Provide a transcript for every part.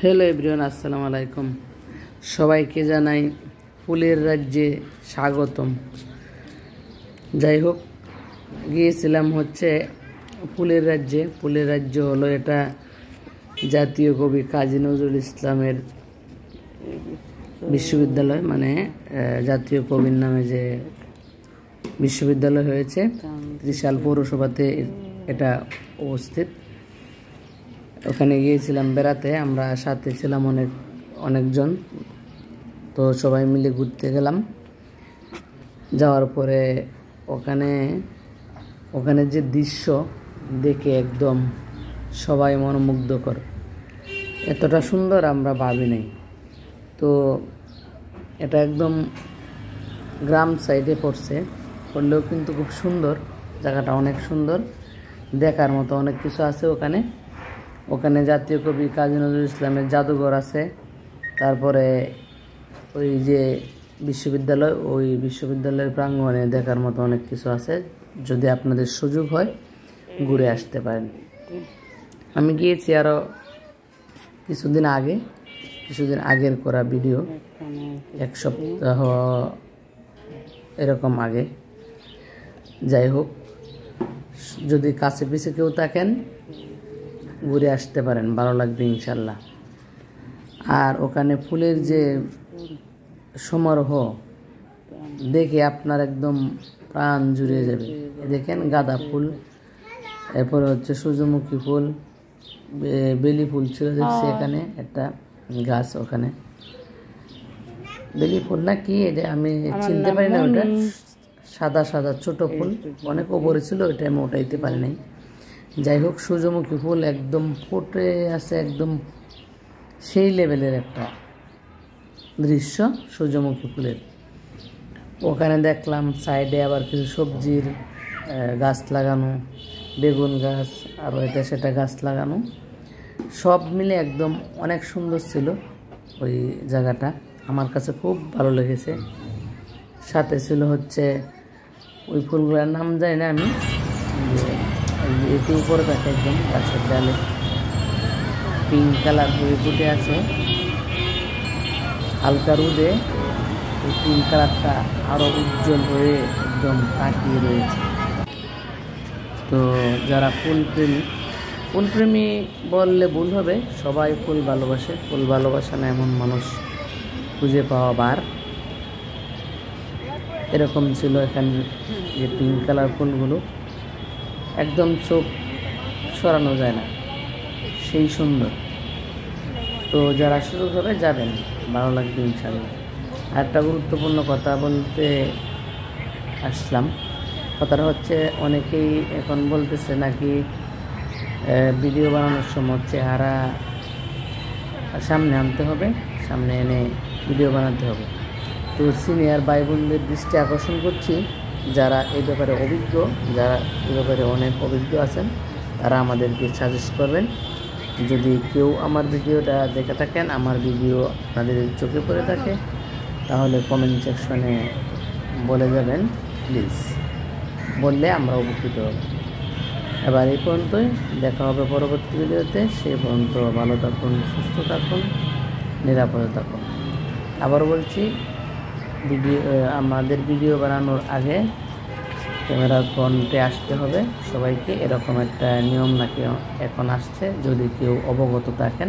Hello everyone, আসসালামু আলাইকুম। সবাইকে জানাই ফুলের রাজ্যে স্বাগতম। যাই হোক, গিয়েছিলাম হচ্ছে ফুলের রাজ্যে। ফুলের রাজ্য হলো এটা জাতীয় কবি কাজী নজরুল ইসলামের বিশ্ববিদ্যালয়, মানে জাতীয় কবির নামে যে বিশ্ববিদ্যালয় হয়েছে ত্রিশাল পৌরসভাতে এটা অবস্থিত। ওখানে গিয়েছিলাম বেড়াতে, আমরা সাথে ছিলাম অনেকজন। তো সবাই মিলে ঘুরতে গেলাম। যাওয়ার পরে ওখানে যে দৃশ্য দেখে একদম সবাই মনোমুগ্ধকর, এতটা সুন্দর আমরা ভাবি নাই। তো এটা একদম গ্রাম সাইডে পড়লেও কিন্তু খুব সুন্দর জায়গাটা, অনেক সুন্দর, দেখার মতো অনেক কিছু আছে ওখানে জাতীয় কবি কাজী নজরুল ইসলামের জাদুঘর আছে। তারপরে ওই যে বিশ্ববিদ্যালয়, ওই বিশ্ববিদ্যালয়ের প্রাঙ্গণে দেখার মতো অনেক কিছু আছে। যদি আপনাদের সুযোগ হয় ঘুরে আসতে পারেন। আমি গিয়েছি আরও কিছুদিন আগের করা ভিডিও, এক সপ্তাহ এরকম আগে। যাই হোক, যদি কাছে পিছে কেউ থাকেন ঘুরে আসতে পারেন, ভালো লাগবে ইনশাল্লাহ। আর ওখানে ফুলের যে সমারোহ দেখে আপনার একদম প্রাণ জুড়িয়ে যাবে। দেখেন গাঁদা ফুল, এরপরে হচ্ছে সূর্যমুখী ফুল, বেলি ফুল ছিল দেখছি এখানে একটা গাছ, ওখানে বেলি ফুল না কি এটা আমি চিনতে পারি না। ওটা সাদা সাদা ছোট ফুল, অনেক ওপরে ছিল, ওইটা আমি ওঠাইতে পারি নাই। যাই হোক, সূর্যমুখী ফুল একদম ফুটে আছে, একদম সেই লেভেলের একটা দৃশ্য সূর্যমুখী ফুলের। ওখানে দেখলাম সাইডে আবার কিছু সবজির গাছ লাগানো, বেগুন গাছ, আরও এটা সেটা গাছ লাগানো, সব মিলে একদম অনেক সুন্দর ছিল ওই জায়গাটা। আমার কাছে খুব ভালো লেগেছে। সাথে ছিল হচ্ছে ওই ফুলগুলোর নাম জানি না আমি, একটু উপরে থাকে একদম গাছের ডালে, পিঙ্ক কালার হয়ে ফুটে আছে। হালকা রোদে এই পিঙ্ক কালারটা আরও উজ্জ্বল হয়ে একদম তাকিয়ে রয়েছে। তো যারা ফুলপ্রেমী বললে ভুল হবে, সবাই ফুল ভালোবাসে। ফুল ভালোবাসে না এমন মানুষ খুঁজে পাওয়া বার। এরকম ছিল এখানে যে পিঙ্ক কালার ফুলগুলো, একদম চোখ সরানো যায় না, সেই সুন্দর। তো যারা সুযোগ হবে যাবেন, ভালো লাগবে ইনশাল্লাহ। আর একটা গুরুত্বপূর্ণ কথা বলতে আসলাম। কথাটা হচ্ছে, অনেকেই এখন বলতেছে নাকি ভিডিও বানানোর সময় চেহারা সামনে আনতে হবে, সামনে এনে ভিডিও বানাতে হবে। তো সিনিয়র ভাই বোনদের দৃষ্টি আকর্ষণ করছি, যারা এই ব্যাপারে অভিজ্ঞ, যারা এই ব্যাপারে অনেক অভিজ্ঞ আছেন, তারা আমাদেরকে সাজেস্ট করবেন। যদি কেউ আমার ভিডিওটা দেখে থাকেন, আমার ভিডিও আপনাদের চোখে পড়ে থাকে, তাহলে কমেন্ট সেকশনে বলে যাবেন প্লিজ, বললে আমরা উপকৃত হব। এবার এই পর্যন্তই, দেখা হবে পরবর্তী ভিডিওতে। সেই পর্যন্ত ভালো থাকুন, সুস্থ থাকুন, নিরাপদে থাকুন। আবার বলছি, আমাদের ভিডিও বানানোর আগে ক্যামেরার ফ্রন্টে আসতে হবে সবাইকে, এরকম একটা নিয়ম নাকি এখন আসছে। যদি কেউ অবগত থাকেন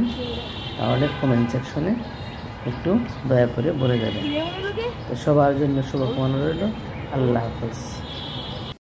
তাহলে কমেন্ট সেকশনে একটু দয়া করে বলে যাবেন। তো সবার জন্য শুভকামনা রইল। আল্লাহ হাফেজ।